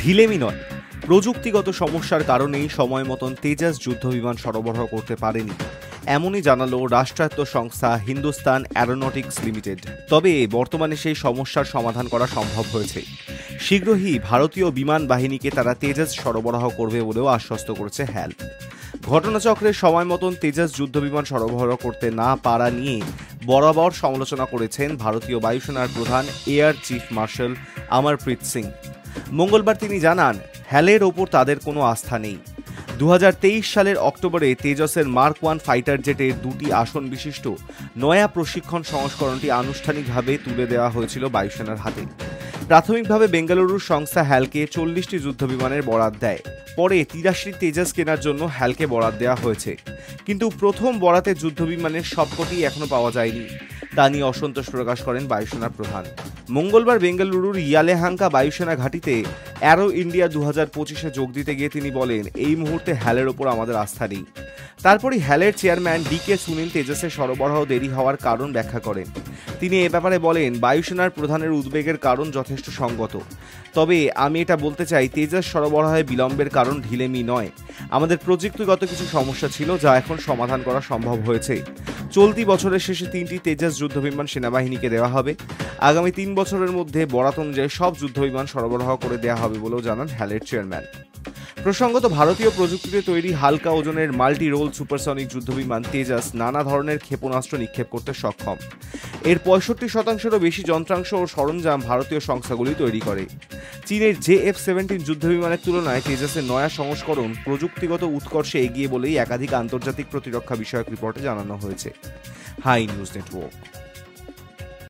ঢিলেমি নয়, প্রযুক্তিগত সমস্যার কারণেই সময় মতন তেজাস যুদ্ধবিমান সরবরাহ করতে পারেনি, এমনই জানালো রাষ্ট্রায়ত্ত সংস্থা হিন্দুস্তান অ্যারোনটিক্স লিমিটেড। তবে বর্তমানে সেই সমস্যার সমাধান করা সম্ভব হয়েছে। শীঘ্রই ভারতীয় বিমান বাহিনীকে তারা তেজাস সরবরাহ করবে বলেও আশ্বস্ত করেছে হ্যাল। ঘটনাচক্রে সময় মতন তেজাস যুদ্ধবিমান সরবরাহ করতে না পারা নিয়ে বরাবর সমালোচনা করেছেন ভারতীয় বায়ুসেনার প্রধান air chief marshal Amarpreet Singh. মঙ্গলবার তিনি জানান, হ্যালের ওপর তাদের কোনো আস্থা নেই। 2023 সালের অক্টোবরে তেজসের মার্ক 1 ফাইটার জেটের 2টি আসন বিশিষ্ট নয়া প্রশিক্ষণ সংস্করণটি আনুষ্ঠানিকভাবে তুলে দেওয়া হয়েছিল বায়ুসেনার হাতে। প্রাথমিকভাবে বেঙ্গালুরুর সংস্থা হ্যালকে 40টি যুদ্ধবিমানের বরাত দেয়। পরে 83 তেজাস কেনার জন্য হ্যালকে বরাত দেওয়া হয়েছে, কিন্তু প্রথম বরাতে যুদ্ধবিমানের সবকটি এখনো পাওয়া যায়নি। তা নিয়ে অসন্তোষ প্রকাশ করেন বায়ুসেনার প্রধান। মঙ্গলবার বেঙ্গালুরুর ইয়ালেহাঙ্কা বায়ুসেনা ঘাঁটিতে অ্যারো ইন্ডিয়া 2025-এ যোগ দিতে গিয়ে তিনি বলেন, এই মুহূর্তে হ্যালের ওপর আমাদের আস্থা নেই। তারপরই হ্যালের চেয়ারম্যান ডি.কে. সুনীল তেজসের সরবরাহ দেরি হওয়ার কারণ ব্যাখ্যা করেন। তিনি এ ব্যাপারে বলেন, বায়ুসেনার প্রধানের উদ্বেগের কারণ যথেষ্ট সঙ্গত। তবে আমি এটা বলতে চাই, তেজাস সরবরাহে বিলম্বের কারণ ঢিলেমি নয়। আমাদের প্রযুক্তিগত কিছু সমস্যা ছিল, যা এখন সমাধান করা সম্ভব হয়েছে। চলতি বছরের শেষে 3টি তেজাস যুদ্ধবিমান সেনাবাহিনীকে দেওয়া হবে। আগামী 3 বছরের মধ্যে বরাত অনুযায়ী সব যুদ্ধবিমান সরবরাহ করে দেওয়া হবে বলেও জানান হ্যালের চেয়ারম্যান। প্রসঙ্গত, ভারতীয় প্রযুক্তিতে তৈরি হালকা ওজনের মাল্টি রোল সুপারসনিক যুদ্ধবিমান তেজাস নানা ধরনের ক্ষেপণাস্ত্র নিক্ষেপ করতে সক্ষম। এর 65%-এরও বেশি যন্ত্রাংশ ও সরঞ্জাম ভারতীয় সংস্থাগুলি তৈরি করে। চীনের JF-17 যুদ্ধবিমানের তুলনায় তেজাসের নয়া সংস্করণ প্রযুক্তিগত উৎকর্ষে এগিয়ে বলেই একাধিক আন্তর্জাতিক প্রতিরক্ষা বিষয়ক রিপোর্টে জানানো হয়েছে। Hi news network.